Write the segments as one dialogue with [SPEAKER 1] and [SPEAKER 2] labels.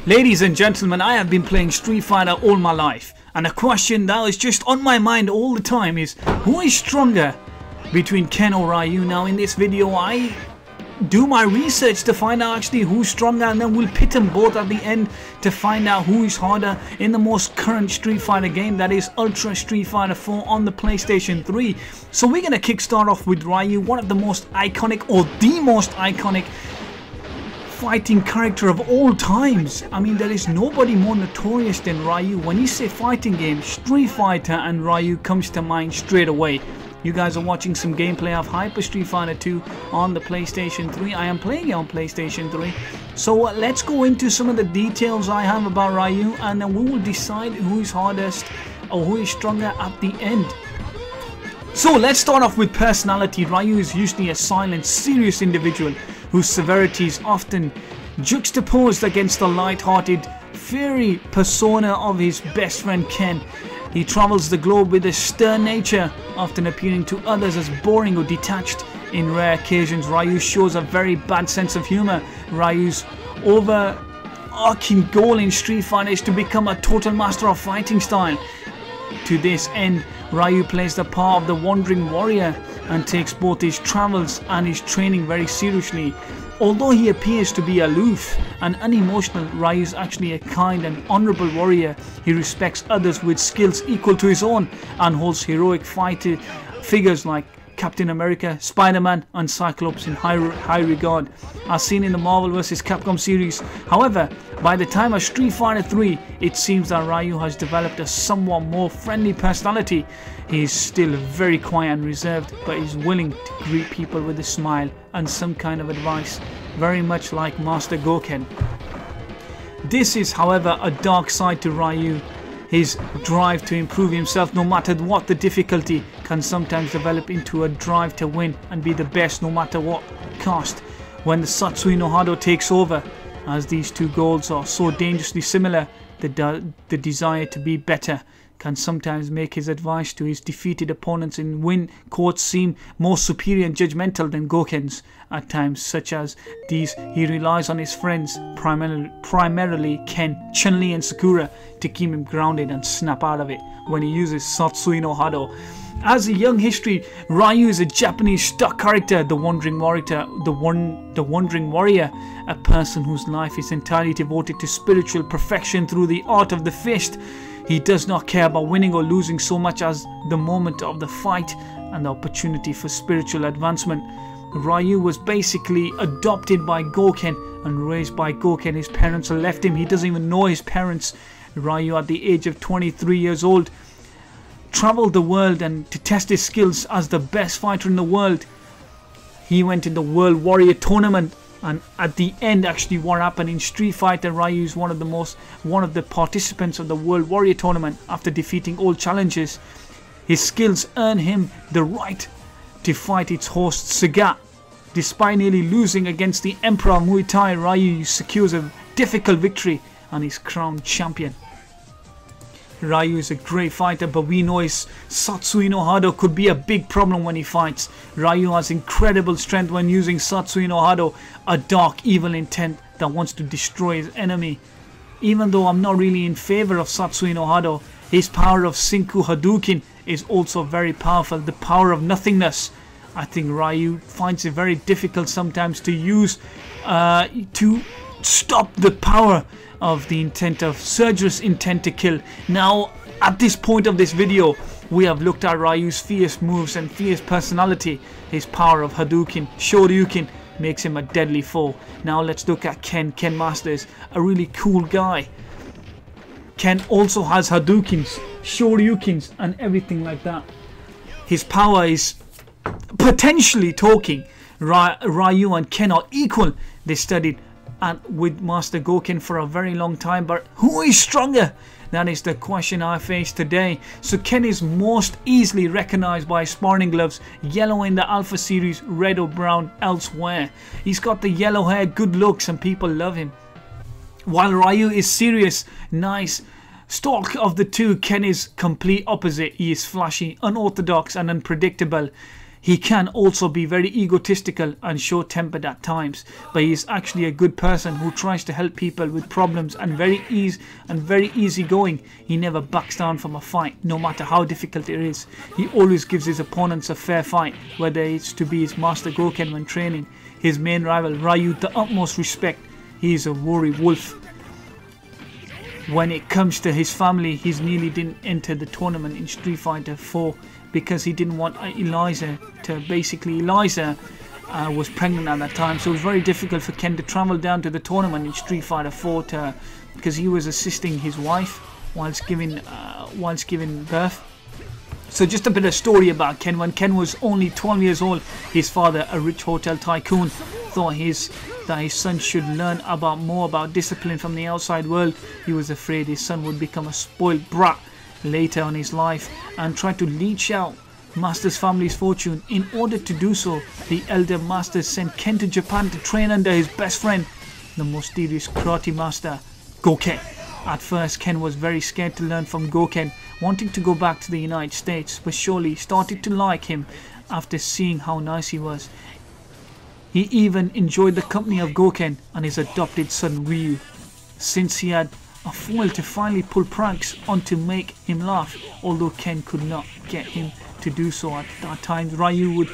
[SPEAKER 1] Ladies and gentlemen, I have been playing Street Fighter all my life, and a question that is just on my mind all the time is, who is stronger between Ken or Ryu? Now in this video I do my research to find out actually who's stronger, and then we'll pit them both at the end to find out who is harder in the most current Street Fighter game, that is Ultra Street Fighter 4 on the PlayStation 3. So we're gonna kickstart off with Ryu, one of the most iconic, or the most iconic fighting character of all times. I mean, there is nobody more notorious than Ryu. When you say fighting game, Street Fighter and Ryu comes to mind straight away. You guys are watching some gameplay of Hyper Street Fighter 2 on the PlayStation 3. I am playing it on PlayStation 3. So let's go into some of the details I have about Ryu, and then we will decide who is hardest or who is stronger at the end. So let's start off with personality. Ryu is usually a silent, serious individual whose severity is often juxtaposed against the light-hearted, fiery persona of his best friend Ken. He travels the globe with a stern nature, often appearing to others as boring or detached. In rare occasions, Ryu shows a very bad sense of humor. Ryu's overarching goal in Street Fighter is to become a total master of fighting style. To this end, Ryu plays the part of the wandering warrior and takes both his travels and his training very seriously. Although he appears to be aloof and unemotional, Ryu is actually a kind and honorable warrior. He respects others with skills equal to his own and holds heroic fighter figures like Captain America, Spider-Man and Cyclops in high regard, as seen in the Marvel vs. Capcom series. However, by the time of Street Fighter 3, it seems that Ryu has developed a somewhat more friendly personality. He is still very quiet and reserved, but is willing to greet people with a smile and some kind of advice, very much like Master Goken. This is, however, a dark side to Ryu. His drive to improve himself no matter what the difficulty can sometimes develop into a drive to win and be the best no matter what cost. When the Satsui no Hado takes over, as these two goals are so dangerously similar, the desire to be better can sometimes make his advice to his defeated opponents in win courts seem more superior and judgmental than Goken's. At times such as these, he relies on his friends, primarily Ken, Chun-Li and Sakura, to keep him grounded and snap out of it when he uses Satsui no Hado. As a young history, Ryu is a Japanese stock character, the Wandering Warrior, a person whose life is entirely devoted to spiritual perfection through the art of the fist. He does not care about winning or losing so much as the moment of the fight and the opportunity for spiritual advancement. Ryu was basically adopted by Goken and raised by Goken. His parents left him. He doesn't even know his parents. Ryu, at the age of 23 years old, traveled the world and to test his skills as the best fighter in the world. He went in the World Warrior Tournament, and at the end, actually, what happened in Street Fighter, Ryu is one of the participants of the World Warrior Tournament. After defeating all challenges, his skills earn him the right to fight its host Sagat. Despite nearly losing against the Emperor of Muay Thai, Ryu secures a difficult victory and is crowned champion. Ryu is a great fighter, but we know his Satsui no Hado could be a big problem when he fights. Ryu has incredible strength when using Satsui no Hado, a dark, evil intent that wants to destroy his enemy. Even though I'm not really in favor of Satsui no Hado, his power of Senku Hadouken is also very powerful, the power of nothingness. I think Ryu finds it very difficult sometimes to use to stop the power of the intent of Surger's intent to kill. Now, at this point of this video, we have looked at Ryu's fierce moves and fierce personality. His power of Hadouken, Shoryuken, makes him a deadly foe. Now let's look at Ken. Ken Masters, a really cool guy. Ken also has Hadoukens, Shoryukens and everything like that. His power is potentially talking. Ryu and Ken are equal. They studied with Master Goken for a very long time, but who is stronger? That is the question I face today. So Ken is most easily recognized by his sparring gloves, yellow in the Alpha series, red or brown elsewhere. He's got the yellow hair, good looks, and people love him. While Ryu is serious, nice, stalk of the two, Ken is complete opposite. He is flashy, unorthodox and unpredictable. He can also be very egotistical and short-tempered at times, but he is actually a good person who tries to help people with problems and very easygoing. He never backs down from a fight, no matter how difficult it is. He always gives his opponents a fair fight, whether it's to be his master Goken when training, his main rival Ryu the utmost respect. He is a worry wolf. When it comes to his family, he nearly didn't enter the tournament in Street Fighter 4 because he didn't want Eliza to, Eliza was pregnant at that time, so it was very difficult for Ken to travel down to the tournament in Street Fighter 4 because he was assisting his wife whilst giving birth. So just a bit of story about Ken. When Ken was only 12 years old, his father, a rich hotel tycoon, thought that his son should learn more about discipline from the outside world. He was afraid his son would become a spoiled brat later on in his life and try to leech out Master's family's fortune. In order to do so, the elder Master sent Ken to Japan to train under his best friend, the mysterious karate master Goken. At first, Ken was very scared to learn from Goken, wanting to go back to the United States, but surely started to like him after seeing how nice he was. He even enjoyed the company of Goken and his adopted son Ryu, since he had a foil to finally pull pranks on to make him laugh, although Ken could not get him to do so at that time. Ryu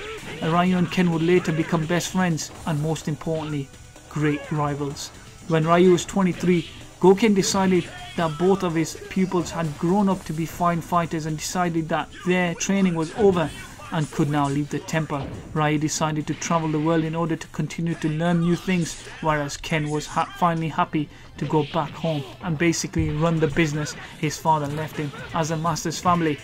[SPEAKER 1] and Ken would later become best friends and, most importantly, great rivals. When Ryu was 23, Goken decided that both of his pupils had grown up to be fine fighters and decided that their training was over and could now leave the temple. Ryu decided to travel the world in order to continue to learn new things, whereas Ken was finally happy to go back home and basically run the business his father left him as a master's family.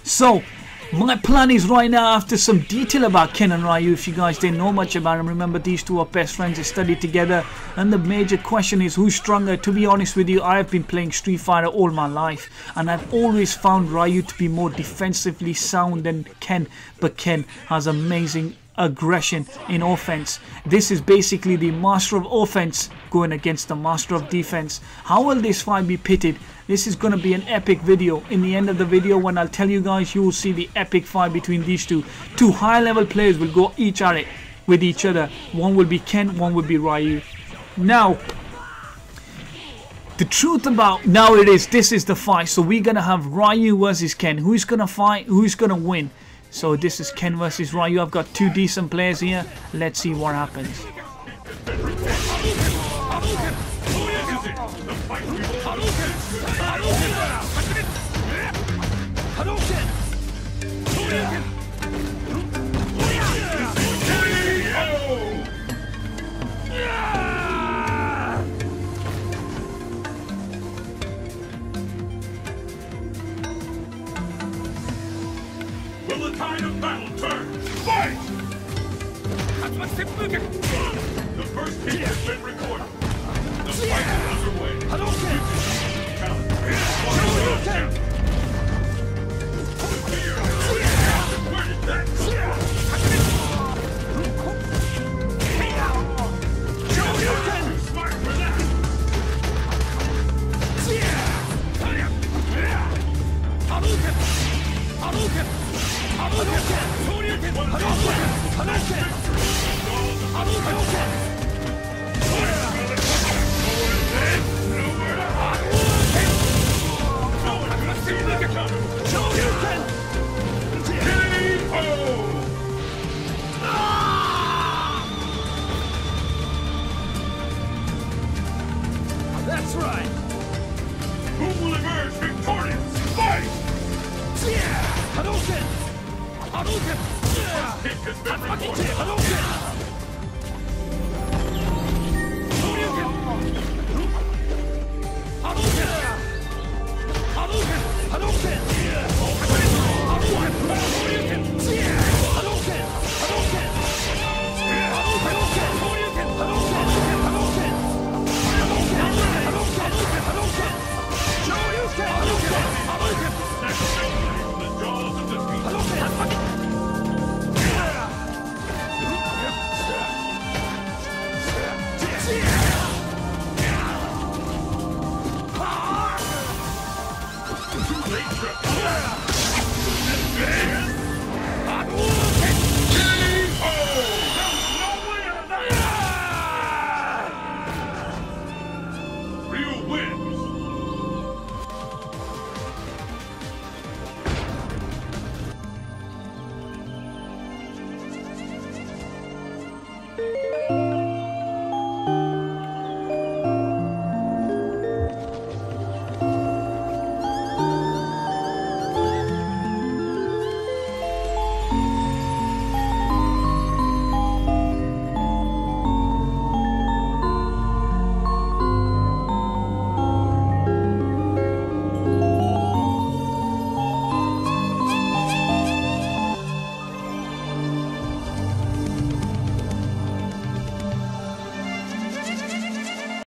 [SPEAKER 1] So my plan is right now, after some detail about Ken and Ryu, if you guys didn't know much about them, remember these two are best friends, they studied together, and the major question is who's stronger. To be honest with you, I have been playing Street Fighter all my life, and I've always found Ryu to be more defensively sound than Ken, but Ken has amazing aggression in offense. This is basically the master of offense going against the master of defense. How will this fight be pitted? This is going to be an epic video. In the end of the video, when I'll tell you guys, you will see the epic fight between these two. Two high level players will go each at it with each other. One will be Ken, one will be Ryu. Now, the truth about now this is the fight. So we're going to have Ryu versus Ken. Who's going to fight? Who's going to win? So this is Ken versus Ryu. I've got two decent players here. Let's see what happens.
[SPEAKER 2] Will the tide of battle turn? Fight! The first hit has been recorded. The fight is underway. Where did that Too smart for that!
[SPEAKER 3] That's right!
[SPEAKER 2] Who will emerge victorious? Fight!
[SPEAKER 3] Hadouken! Hadouken!
[SPEAKER 2] Hit has been recorded.
[SPEAKER 3] Hadouken!
[SPEAKER 2] Late trip.